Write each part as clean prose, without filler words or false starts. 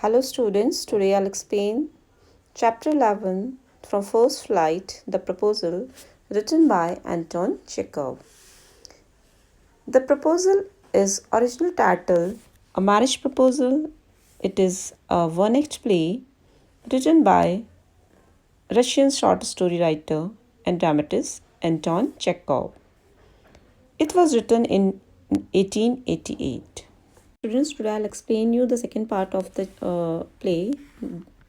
Hello students, today I'll explain Chapter 11 from First Flight, The Proposal, written by Anton Chekhov. The proposal is original title A Marriage Proposal. It is a one-act play written by Russian short story writer and dramatist Anton Chekhov. It was written in 1888. Students, today I'll explain you the second part of the play,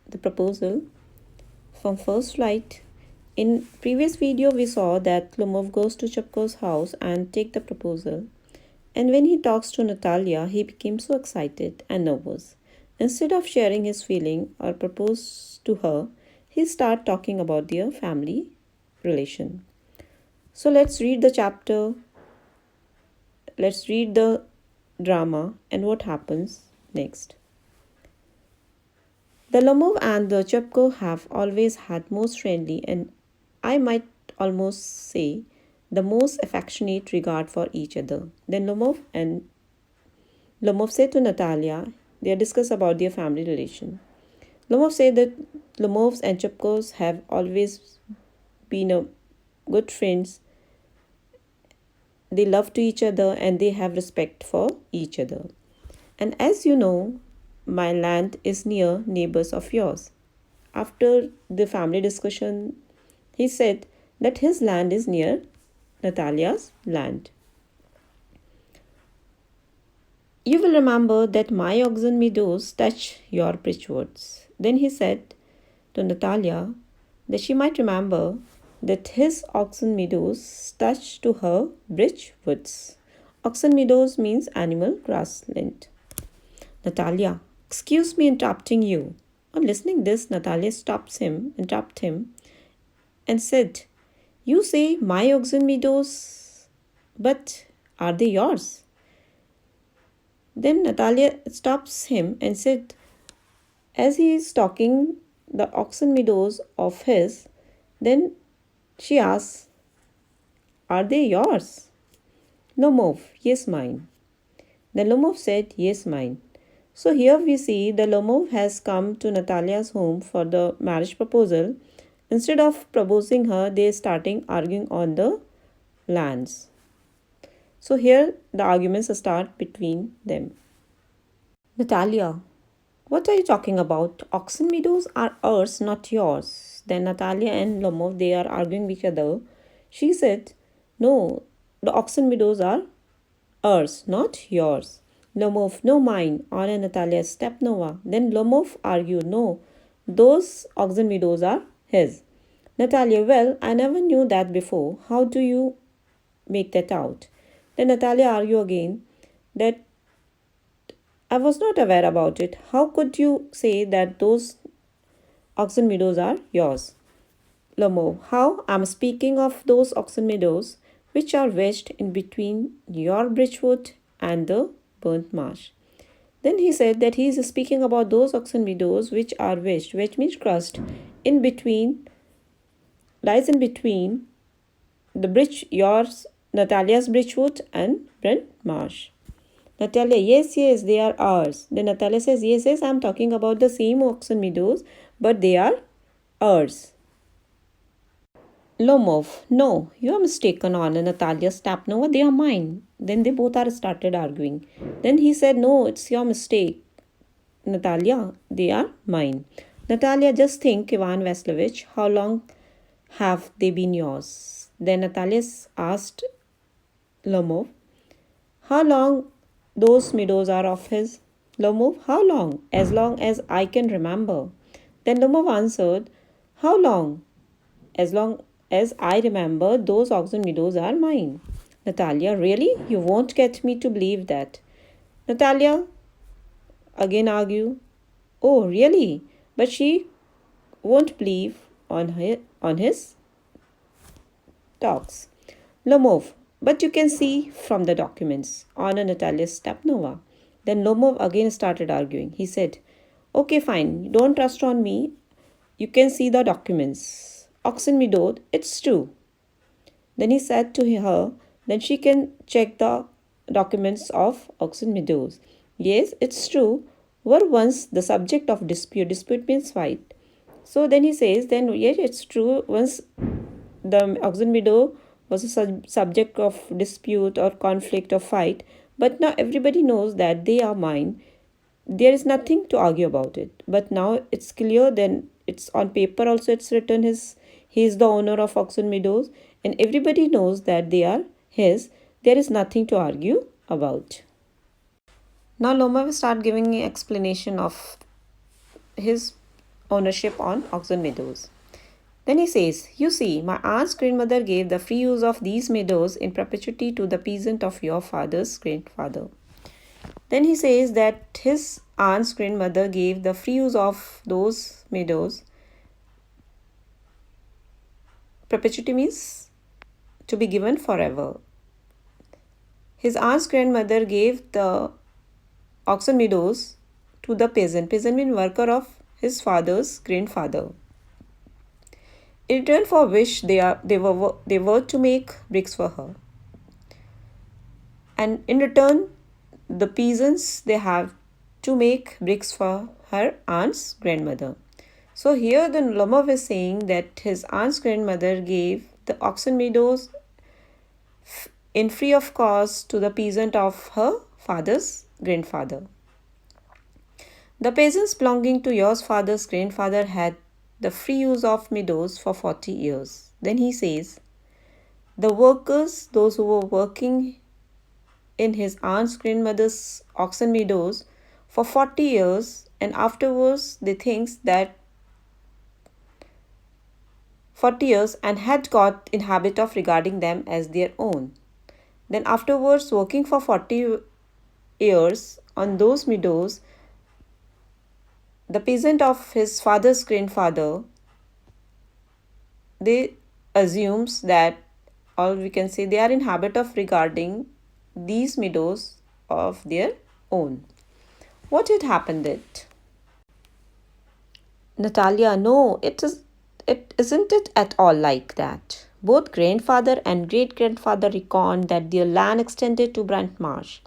The Proposal, from First Flight. In previous video, we saw that Lomov goes to Chepkov's house and take the proposal. And when he talks to Natalia, he became so excited and nervous. Instead of sharing his feeling or propose to her, he start talking about their family relation. So let's read the chapter. Let's read the drama and what happens next. The Lomov and the Chepkov have always had most friendly and I might almost say the most affectionate regard for each other. Then Lomov said to Natalia, they discuss about their family relation. Lomov said that Lomovs and Chepkovs have always been good friends. They love to each other and they have respect for each other. And as you know, my land is near neighbors of yours. After the family discussion, he said that his land is near Natalia's land. You will remember that my oxen meadows touch your bridge woods. Then he said to Natalia that she might remember that his oxen meadows touch to her bridge woods. Oxen meadows means animal grassland. Natalia, excuse me interrupting you. On listening this, Natalia interrupted him and said, you say my oxen meadows, but are they yours? Then Natalia stops him and said, as he is talking the oxen meadows of his, then she asks, are they yours? Lomov, yes, mine. Then Lomov said, yes, mine. So here we see the Lomov has come to Natalia's home for the marriage proposal. Instead of proposing her, they are starting arguing on the lands. So here the arguments start between them. Natalia, what are you talking about? Oxen meadows are ours, not yours. Then Natalia and Lomov, they are arguing with each other. She said, no, the oxen meadows are ours, not yours. Lomov, no, mine. Anna and Natalia, step Nova. Then Lomov argued, no, those oxen meadows are his. Natalia, well, I never knew that before. How do you make that out? Then Natalia argued again that I was not aware about it. How could you say that those oxen meadows are yours? Lomov, how? I'm speaking of those oxen meadows which are wedged in between your bridgewood and the burnt marsh. Then he said that he is speaking about those oxen meadows which are wedged, which means crushed, in between, lies in between the bridge, yours, Natalia's bridgewood and burnt marsh. Natalia, yes, they are ours. Then Natalia says, yes, I'm talking about the same oxen meadows, but they are ours. Lomov, no, you are mistaken, Anna. Natalia, Stapnova, they are mine. Then they both are started arguing. Then he said, no, it's your mistake. Natalia, they are mine. Natalia, just think, Ivan Vaslovich, how long have they been yours? Then Natalia asked Lomov, how long those meadows are of his? Lomov, how long? As long as I can remember. Then Lomov answered, how long? As long as I remember, those oxen meadows are mine. Natalia, really? You won't get me to believe that. Natalia again argue. Oh, really? But she won't believe on his talks. Lomov, but you can see from the documents. Honor Natalia Stepnova. Then Lomov again started arguing. He said, okay, fine. Don't trust on me. You can see the documents. Oxen meadow, it's true. Then he said to her, then she can check the documents of oxen meadows. Yes, it's true. were once the subject of dispute. Dispute means fight. So then he says, then yes, it's true. Once the oxen meadow was a subject of dispute or conflict or fight, but now everybody knows that they are mine. There is nothing to argue about it. But now it's clear. Then it's on paper also. It's written he is the owner of oxen meadows, and everybody knows that they are his. There is nothing to argue about. Now Loma will start giving an explanation of his ownership on oxen meadows. Then he says, you see, my aunt's grandmother gave the free use of these meadows in perpetuity to the peasant of your father's grandfather. Then he says that his aunt's grandmother gave the free use of those meadows. Perpetuity means to be given forever. His aunt's grandmother gave the oxen meadows to the peasant. Peasant means worker of his father's grandfather. In return for which they were to make bricks for her. And in return, the peasants, they have to make bricks for her aunt's grandmother. So here the Lomov is saying that his aunt's grandmother gave the oxen meadows in free of cost to the peasant of her father's grandfather. The peasants belonging to your father's grandfather had the free use of meadows for 40 years. Then he says, the workers, those who were working in his aunt's grandmother's oxen meadows for 40 years, and afterwards they think that 40 years and had got in habit of regarding them as their own. Then afterwards, working for 40 years on those meadows, the peasant of his father's grandfather, they assumes that, or we can say they are in habit of regarding these meadows of their own. What had happened it? Natalia, no, it isn't it at all like that. Both grandfather and great-grandfather reckoned that their land extended to Brant Marsh.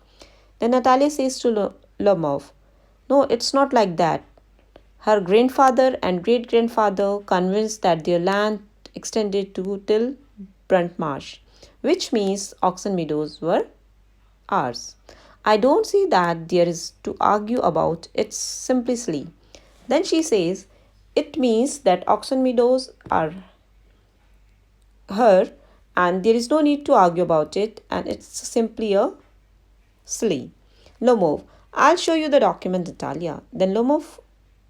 Then Natalia says to Lomov, no, it's not like that. Her grandfather and great-grandfather convinced that their land extended till Brunt Marsh, which means oxen meadows were ours. I don't see that there is to argue about. It's simply silly. Then she says, it means that oxen meadows are her and there is no need to argue about it, and it's simply a silly. Lomov, I'll show you the document, Natalia. Then Lomov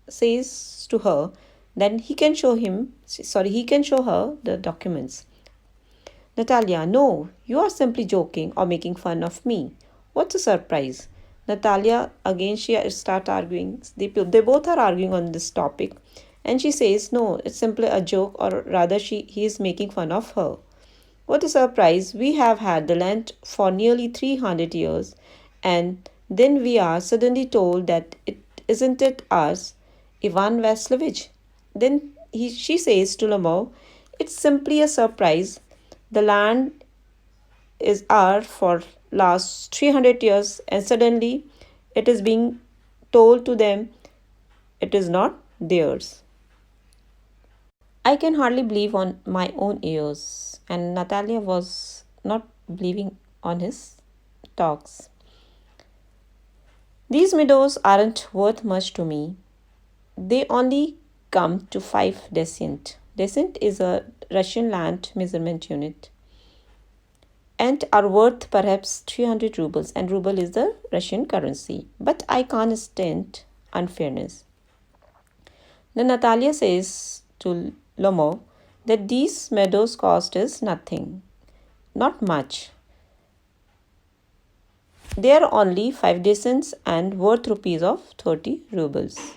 says to her, then he can show her the documents. Natalia, no, you are simply joking or making fun of me. What's a surprise? Natalia, again she start arguing. They both are arguing on this topic. And she says, no, it's simply a joke, or rather he is making fun of her. What a surprise. We have had the land for nearly 300 years, and then we are suddenly told that it isn't it ours, Ivan Vaslovich. Then she says to Lomov, it's simply a surprise. The land is ours for last 300 years, and suddenly it is being told to them it is not theirs. I can hardly believe on my own ears, and Natalia was not believing on his talks. These meadows aren't worth much to me. They only come to 5 decent. Decent is a Russian land measurement unit, and are worth perhaps 300 rubles, and ruble is the Russian currency. But I can't stand unfairness. Then Natalia says to Lomov that these meadows cost is nothing, not much. They are only 5 decents and worth rupees of 30 rubles.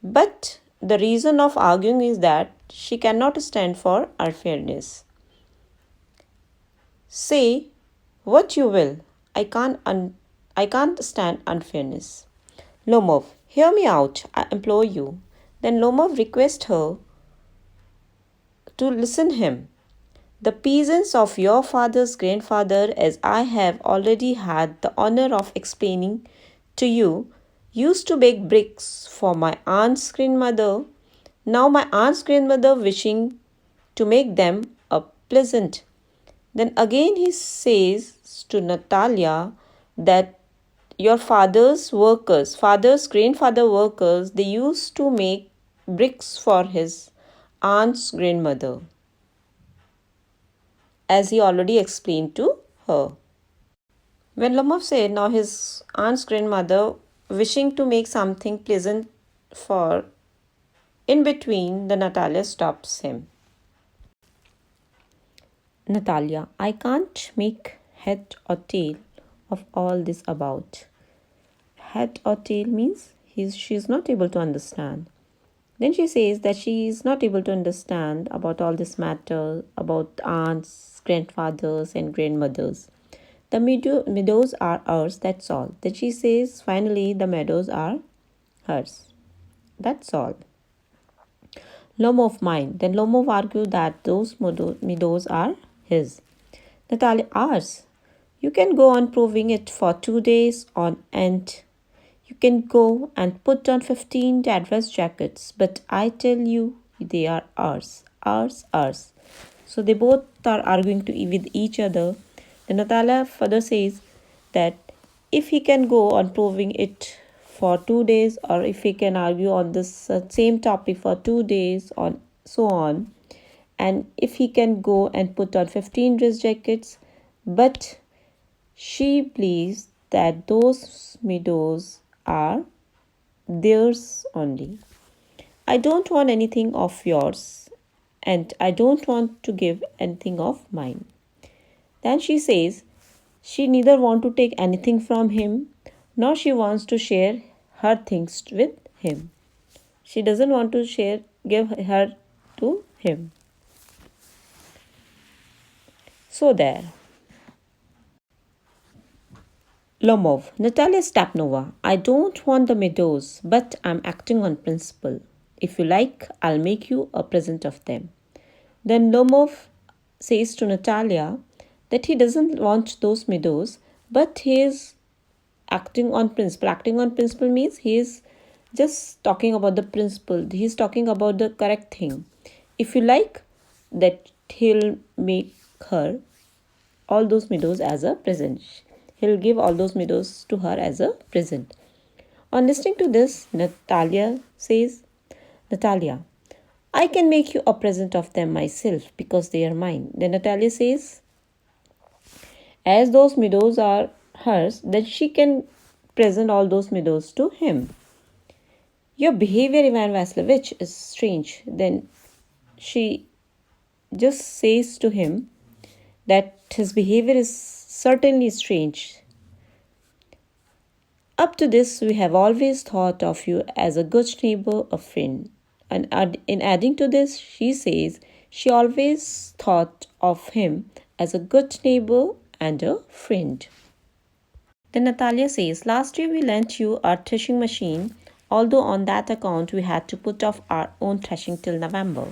But the reason of arguing is that she cannot stand for unfairness. Say what you will, I can't stand unfairness. Lomov, hear me out, I implore you. Then Lomov requests her to listen him. The peasants of your father's grandfather, as I have already had the honor of explaining to you, used to bake bricks for my aunt's grandmother. Now my aunt's grandmother wishing to make them a pleasant. Then again he says to Natalia that your father's grandfather workers, they used to make bricks for his aunt's grandmother, as he already explained to her. When Lomov said now his aunt's grandmother wishing to make something pleasant for in between, the Natalia stops him. Natalia, I can't make head or tail of all this about. Head or tail means she's not able to understand. Then she says that she is not able to understand about all this matter about aunts, grandfathers, and grandmothers. The meadows are ours, that's all. Then she says finally the meadows are hers. That's all. Lomov mine. Then Lomov argued that those meadows are his. Natalia, ours. You can go on proving it for 2 days on end. You can go and put on 15 address jackets, but I tell you, they are ours. Ours, ours. So they both are arguing with each other. Then Natalia further says that if he can go on proving it for 2 days, or if he can argue on this same topic for 2 days, on so on, and if he can go and put on 15 dress jackets, but she believes that those meadows are theirs only. I don't want anything of yours, and I don't want to give anything of mine. Then she says she neither want to take anything from him, nor she wants to share her things with him. She doesn't want to give her to him. So there. Lomov, Natalia Stapnova, I don't want the meadows, but I'm acting on principle. If you like, I'll make you a present of them. Then Lomov says to Natalia that he doesn't want those meadows, but he is acting on principle. Acting on principle means he is just talking about the principle. He is talking about the correct thing. If you like, that he'll make her all those meadows as a present. He'll give all those meadows to her as a present. On listening to this, Natalia says, Natalia, I can make you a present of them myself because they are mine. Then Natalia says, as those meadows are hers, then she can present all those meadows to him. Your behavior, Ivan Vasilievich, is strange. Then she just says to him that his behavior is certainly strange. Up to this, we have always thought of you as a good neighbor, a friend. And in adding to this, she says she always thought of him as a good neighbor and a friend. Then Natalia says, last year we lent you our threshing machine, although on that account we had to put off our own threshing till November.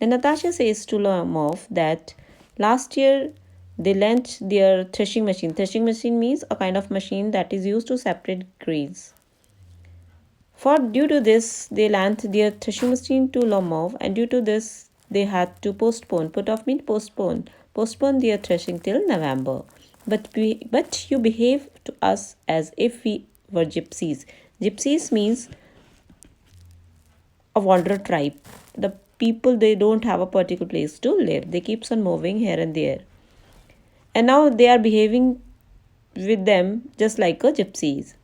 Then Natasha says to Lomov that last year they lent their threshing machine. Threshing machine means a kind of machine that is used to separate grains. Due to this, they lent their threshing machine to Lomov, and due to this, they had to postpone. Put off means postpone. Postpone their threshing till November. But you behave to us as if we were gypsies. Gypsies means a wanderer tribe. The people, they don't have a particular place to live. They keeps on moving here and there. And now they are behaving with them just like a gypsies.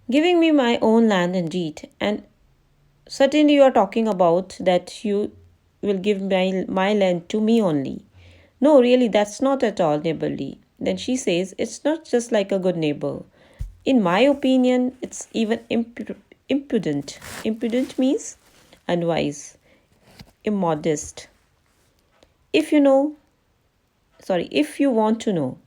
Giving me my own land indeed. And certainly you are talking about that you will give my land to me only. No, really, that's not at all neighborly. Then she says, it's not just like a good neighbor. In my opinion, it's even impudent. Impudent means unwise, immodest. If you want to know,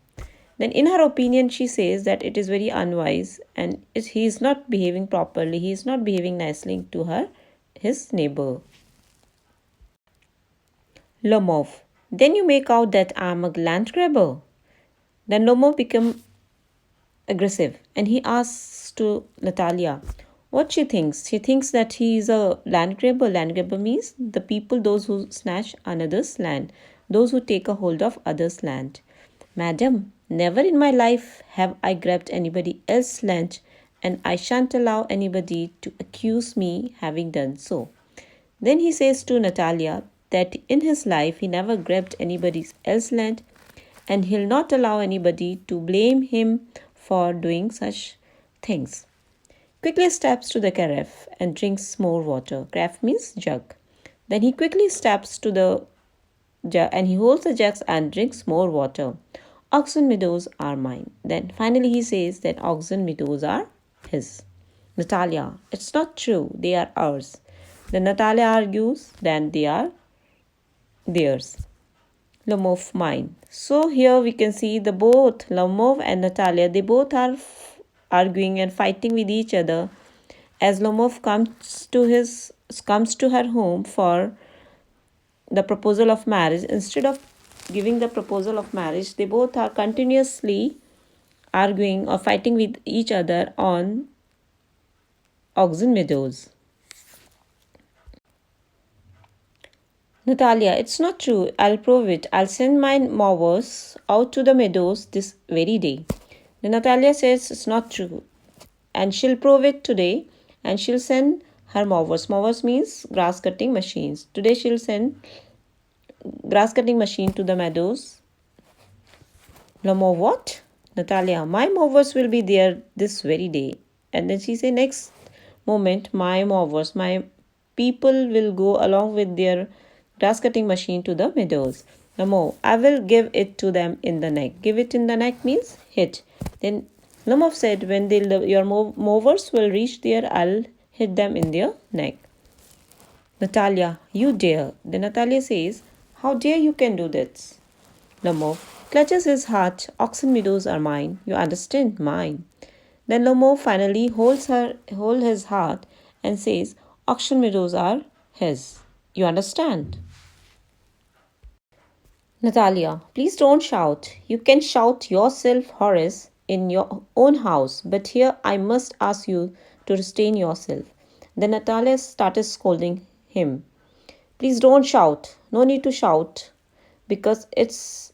then in her opinion, she says that it is very unwise and he is not behaving properly. He is not behaving nicely to his neighbor. Lomov, then you make out that I am a land grabber. Then Lomov become aggressive. And he asks to Natalia what she thinks. She thinks that he is a land grabber. Land grabber means the people, those who snatch another's land, those who take a hold of others' land. Madam, never in my life have I grabbed anybody else's land, and I shan't allow anybody to accuse me having done so. Then he says to Natalia that in his life he never grabbed anybody else's land, and he'll not allow anybody to blame him for doing such things. Quickly steps to the carafe and drinks more water. Carafe means jug. Then he quickly steps to the jug and he holds the jugs and drinks more water. Oxen meadows are mine. Then finally he says that oxen meadows are his. Natalia, it's not true. They are ours. Then Natalia argues that they are theirs. Lomov mine. So here we can see the both Lomov and Natalia, they both are arguing and fighting with each other as Lomov comes to her home for the proposal of marriage. Instead of giving the proposal of marriage, they both are continuously arguing or fighting with each other on Oxen Meadows. Natalia, it's not true. I'll prove it. I'll send my mowers out to the meadows this very day. Then Natalia says it's not true. And she'll prove it today. And she'll send her mowers. Mowers means grass cutting machines. Today she'll send grass cutting machine to the meadows. Lomo, what? Natalia, my mowers will be there this very day. And then she say next moment, my mowers, my people will go along with their grass cutting machine to the meadows. Namo, I will give it to them in the neck. Give it in the neck means hit. Then Namov said, when your mowers will reach there, I'll hit them in their neck. Natalia, you dare. Then Natalia says, how dare you can do this? Namov clutches his heart. Oxen meadows are mine. You understand? Mine. Then Lomo finally holds his heart and says, Oxen meadows are his. You understand? Natalia, please don't shout. You can shout yourself, Horace, in your own house, but here I must ask you to restrain yourself. Then Natalia started scolding him. Please don't shout. No need to shout because it's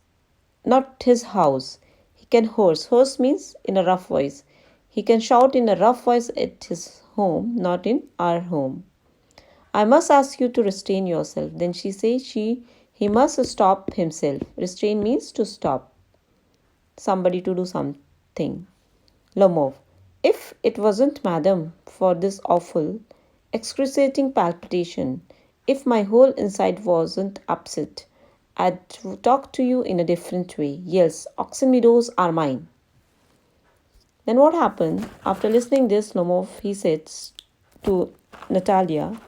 not his house. He can horse. Horse means in a rough voice. He can shout in a rough voice at his home, not in our home. I must ask you to restrain yourself. Then she says he must stop himself. Restrain means to stop somebody to do something. Lomov, if it wasn't, madam, for this awful, excruciating palpitation, if my whole inside wasn't upset, I'd talk to you in a different way. Yes, Oxen Meadows are mine. Then what happened? After listening this, Lomov, he says to Natalia,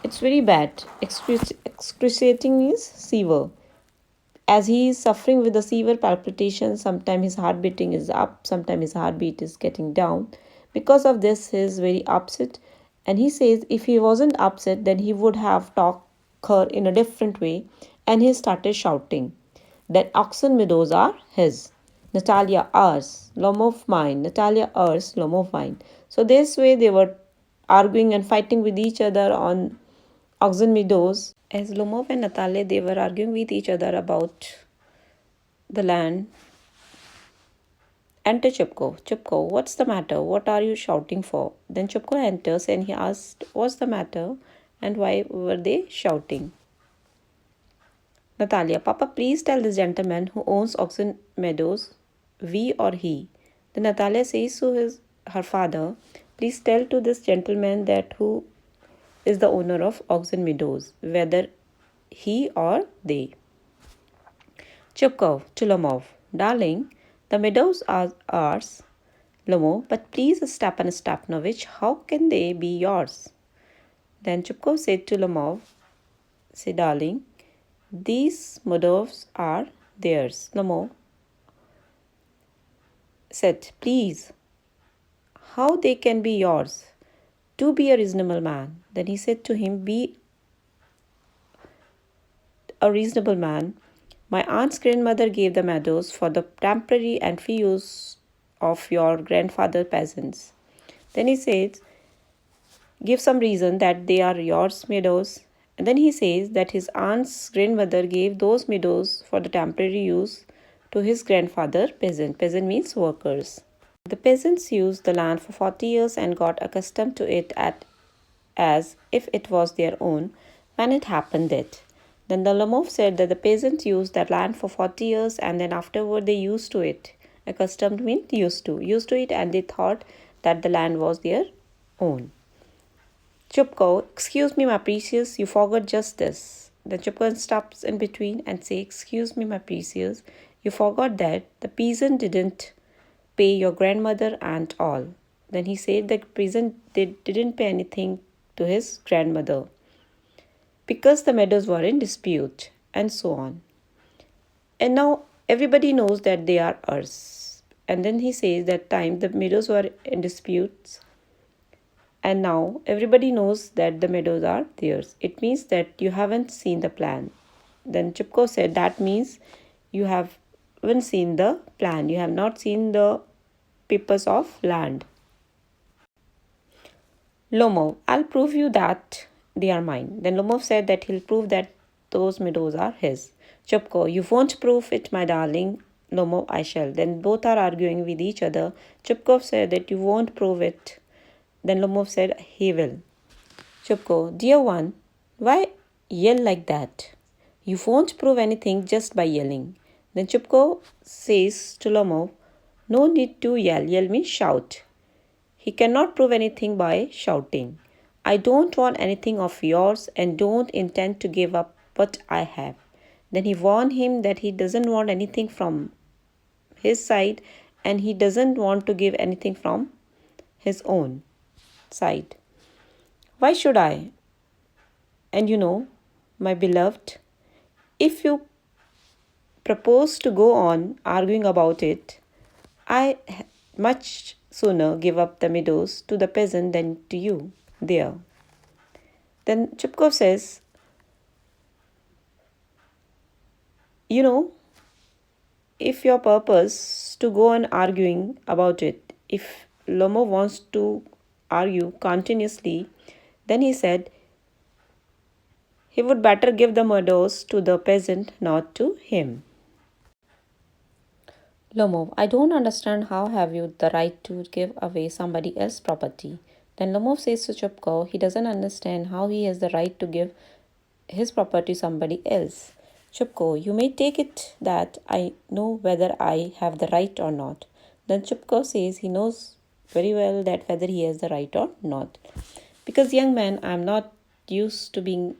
it's very bad. Excruciating means severe. As he is suffering with the severe palpitation, sometimes his heart beating is up, sometimes his heartbeat is getting down. Because of this, he is very upset. And he says if he wasn't upset, then he would have talked her in a different way. And he started shouting that Oxen Meadows are his. Natalia ours, Lomov mine. Natalia ours, Lomov mine. So this way they were arguing and fighting with each other on Oxen Meadows. As Lomov and Natalia, they were arguing with each other about the land. Enter Chupko. Chupko, what's the matter? What are you shouting for? Then Chupko enters and he asked, what's the matter? And why were they shouting? Natalia, Papa, please tell this gentleman who owns Oxen Meadows, we or he. Then Natalia says to her father, please tell to this gentleman that who is the owner of Oxen Meadows, whether he or they. Chupko to Lomov, darling, the meadows are ours. Lomo, but please, Stepan Stepanovich, how can they be yours? Then Chupko said to Lomov, say, darling, these meadows are theirs. Lomov said, please, how they can be yours? Do be a reasonable man. Then he said to him, be a reasonable man. My aunt's grandmother gave the meadows for the temporary and free use of your grandfather peasants. Then he says, give some reason that they are yours meadows. And then he says that his aunt's grandmother gave those meadows for the temporary use to his grandfather peasant. Peasant means workers. The peasants used the land for 40 years and got accustomed to it as if it was their own when it happened that. Then the Lomov said that the peasants used that land for 40 years and then afterward they used to it. Accustomed means used to it, and they thought that the land was their own. Chupko, excuse me, my precious, you forgot just this. The Chupko stops in between and says, excuse me, my precious, you forgot that the peasant didn't pay your grandmother and all. Then he said that peasant didn't pay anything to his grandmother because the meadows were in dispute and so on. And now everybody knows that they are ours. And then he says that time the meadows were in disputes and now everybody knows that the meadows are theirs. It means that you haven't seen the plan. Then Chupko said that means you haven't seen the plan. You have not seen the papers of land. Lomov, I'll prove you that they are mine. Then Lomov said that he'll prove that those meadows are his. Chupko, you won't prove it, my darling. Lomov, I shall. Then both are arguing with each other. Chupko said that you won't prove it. Then Lomov said he will. Chupko, dear one, why yell like that? You won't prove anything just by yelling. Then Chupko says to Lomov, no need to yell. Yell means shout. He cannot prove anything by shouting. I don't want anything of yours and don't intend to give up what I have. Then he warned him that he doesn't want anything from his side and he doesn't want to give anything from his own side. Why should I? And my beloved, if you propose to go on arguing about it, I much sooner give up the meadows to the peasant than to you there. Then Chupko says, if your purpose to go on arguing about it, if Lomo wants to argue continuously, then he said he would better give the meadows to the peasant, not to him. Lomov, I don't understand how have you the right to give away somebody else's property. Then Lomov says to Chupko, he doesn't understand how he has the right to give his property to somebody else. Chupko, you may take it that I know whether I have the right or not. Then Chupko says he knows very well that whether he has the right or not. Because young man, I am not used to being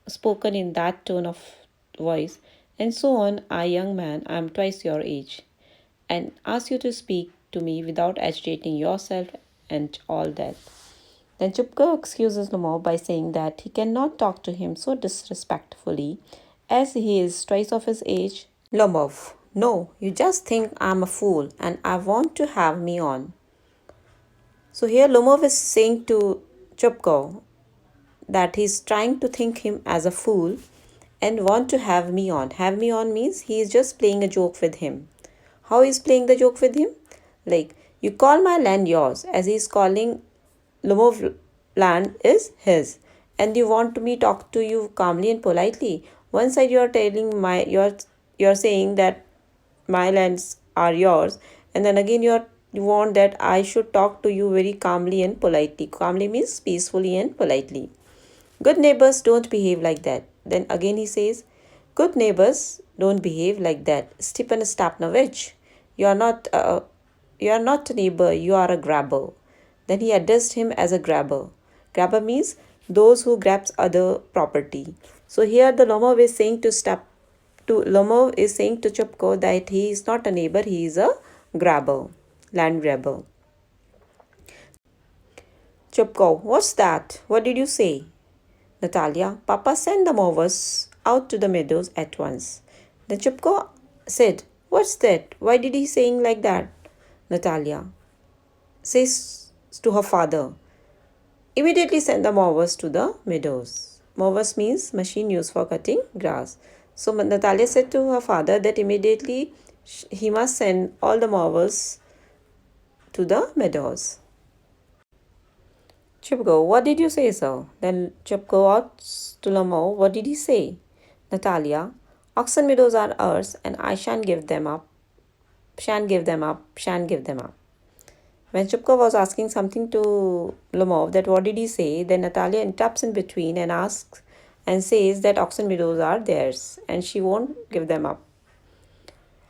spoken in that tone of voice. And so on, I young man, I am twice your age. And ask you to speak to me without agitating yourself and all that. Then Chupko excuses Lomov by saying that he cannot talk to him so disrespectfully as he is twice of his age. Lomov, no, you just think I'm a fool and I want to have me on. So here Lomov is saying to Chupko that he's trying to think him as a fool and want to have me on. Have me on means he is just playing a joke with him. How is playing the joke with him? Like, you call my land yours, as he is calling Lomov land is his. And you want me talk to you calmly and politely. One side you are telling you're saying that my lands are yours, and then again you want that I should talk to you very calmly and politely. Calmly means peacefully and politely. Good neighbors don't behave like that. Then again he says, good neighbors don't behave like that. Stepan Stepanovich, you are not a neighbor, you are a grabber. Then he addressed him as a grabber. Grabber means those who grabs other property. So here the Lomov is saying to Chupko that he is not a neighbor, he is a grabber, land grabber. Chupko, what's that? What did you say? Natalia, Papa, send the movers out to the meadows at once. Then Chupko said, what's that? Why did he saying like that? Natalia says to her father, immediately send the mowers to the meadows. Mowers means machine used for cutting grass. So Natalia said to her father that immediately he must send all the mowers to the Meadows. Chipko, what did you say, sir? Then Chipko asks to Lomov, what did he say? Natalia, oxen meadows are ours, and I shan't give them up, shan't give them up, shan't give them up. When Chupko was asking something to Lomov, that what did he say, then Natalia interrupts in between and asks and says that oxen meadows are theirs, and she won't give them up.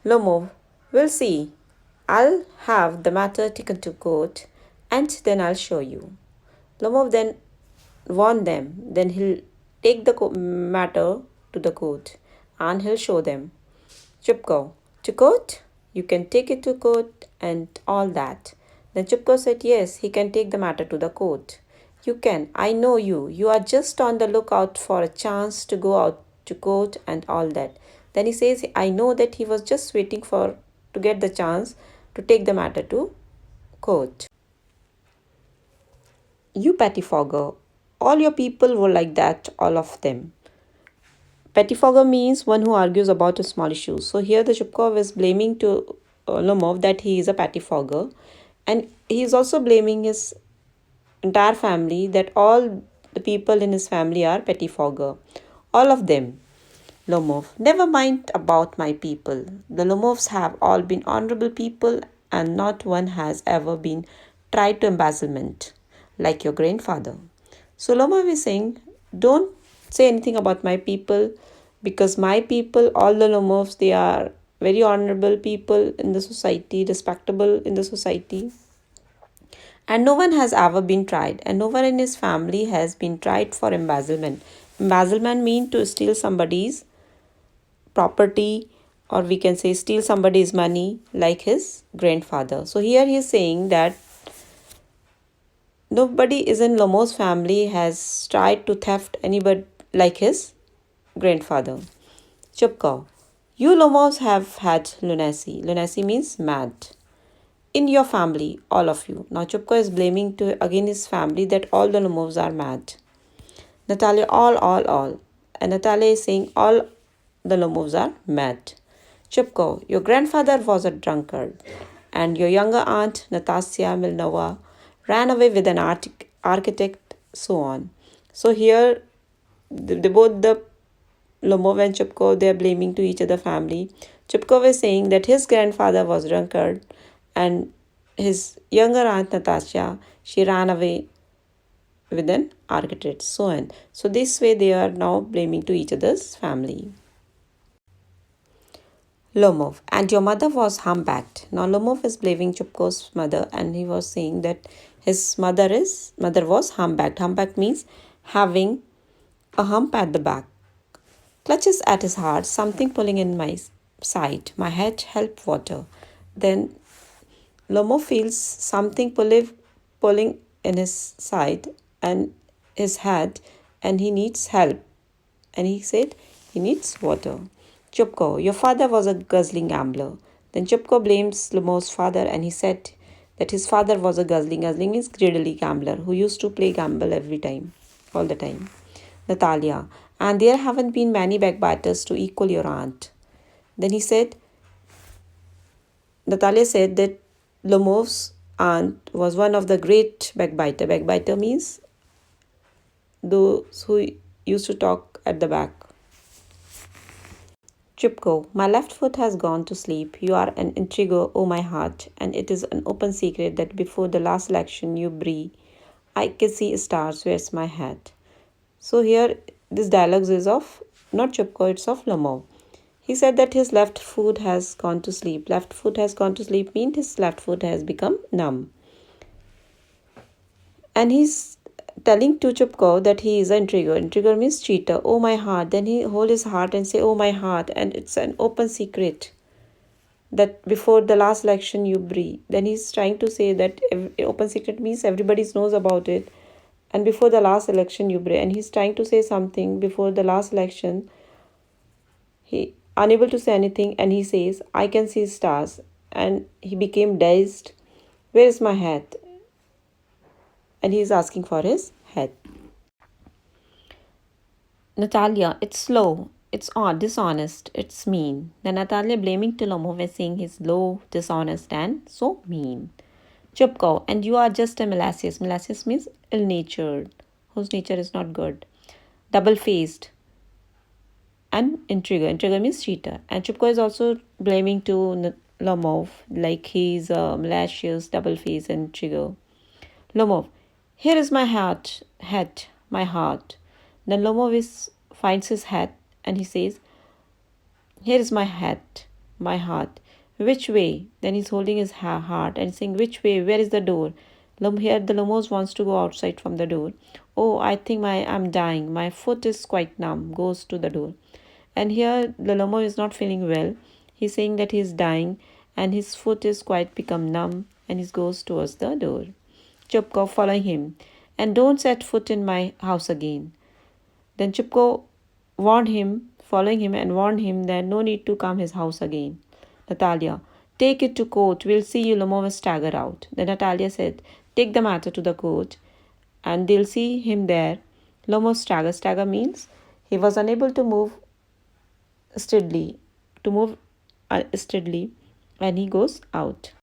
Lomov, we'll see. I'll have the matter taken to court, and then I'll show you. Lomov then warn them, then he'll take the matter to the court and he'll show them. Chupko, to court? You can take it to court and all that. Then Chupko said, yes, he can take the matter to the court. You can, I know you. You are just on the lookout for a chance to go out to court and all that. Then he says, I know that he was just waiting to get the chance to take the matter to court. You pettifogger. All your people were like that, all of them. Pettifogger means one who argues about a small issue. So here the Chupkov is blaming to Lomov that he is a pettifogger. And he is also blaming his entire family that all the people in his family are pettifogger. All of them. Lomov, never mind about my people. The Lomovs have all been honorable people and not one has ever been tried to embezzlement, like your grandfather. So Lomov is saying, don't say anything about my people because my people, all the Lomovs, they are very honorable people in the society, respectable in the society. And no one has ever been tried, and no one in his family has been tried for embezzlement. Embezzlement means to steal somebody's property, or we can say steal somebody's money like his grandfather. So here he is saying that nobody is in Lomo's family has tried to theft anybody like his grandfather. Chupko, you Lomos have had lunacy. Lunacy means mad. In your family, all of you. Now Chupko is blaming to again his family that all the Lomos are mad. Natalia, all. And Natalia is saying all the Lomovs are mad. Chupko, your grandfather was a drunkard, and your younger aunt, Natasia Milnova, ran away with an architect, so on. So here, both the Lomov and Chupko, they are blaming to each other family. Chupko is saying that his grandfather was a drunkard, and his younger aunt, Natasha, she ran away with an architect, so on. So this way they are now blaming to each other's family. Lomov, and your mother was humpbacked. Now Lomov is blaming Chupko's mother and he was saying that his mother was humpbacked. Humpbacked means having a hump at the back. Clutches at his heart, something pulling in my side. My head help water. Then Lomov feels something pulling in his side and his head and he needs help. And he said he needs water. Chupko, your father was a guzzling gambler. Then Chupko blames Lumo's father and he said that his father was a guzzling. Guzzling means greedily gambler who used to play gamble every time, all the time. Natalia, and there haven't been many backbiters to equal your aunt. Then Natalia said that Lumov's aunt was one of the great backbiter. Backbiter means those who used to talk at the back. Chupko, my left foot has gone to sleep. You are an intriguer, oh my heart, and it is an open secret that before the last election you breathe. I can see stars, where's my hat? So here this dialogue is of not Chupko, it's of Lomov. He said that his left foot has gone to sleep. Left foot has gone to sleep means his left foot has become numb. And he's telling to Chupko that he is an intriguer. Intriguer means cheater. Oh my heart. Then he hold his heart and say, oh my heart. And it's an open secret that before the last election you breathe. Then he's trying to say that open secret means everybody knows about it. And before the last election you breathe. And he's trying to say something before the last election. He unable to say anything and he says, I can see stars. And he became dazed. Where is my hat? And he is asking for his head. Natalia, it's slow, it's odd, dishonest, it's mean. Then Natalia blaming to Lomov and saying he's low, dishonest, and so mean. Chup cow, and you are just a molasses. Molasses means ill-natured, whose nature is not good. Double-faced and intriguer. Intriguer means cheater. And Chupko is also blaming to Lomov, like he's malicious, double-faced, and intriguer. Lomov, here is my hat, my heart. Then Lomov finds his hat and he says, here is my hat, my heart. Which way? Then he's holding his heart and saying, which way? Where is the door? Here the Lomos wants to go outside from the door. Oh, I think I'm dying. My foot is quite numb. Goes to the door. And here the Lomo is not feeling well. He's saying that he's dying and his foot is quite become numb and he goes towards the door. Chupko following him. And don't set foot in my house again. Then Chupko warned him, following him, and warned him that no need to come his house again. Natalia, take it to court. We'll see you. Lomov will stagger out. Then Natalia said, take the matter to the court, and they'll see him there. Lomov stagger. Stagger means he was unable to move steadily, and he goes out.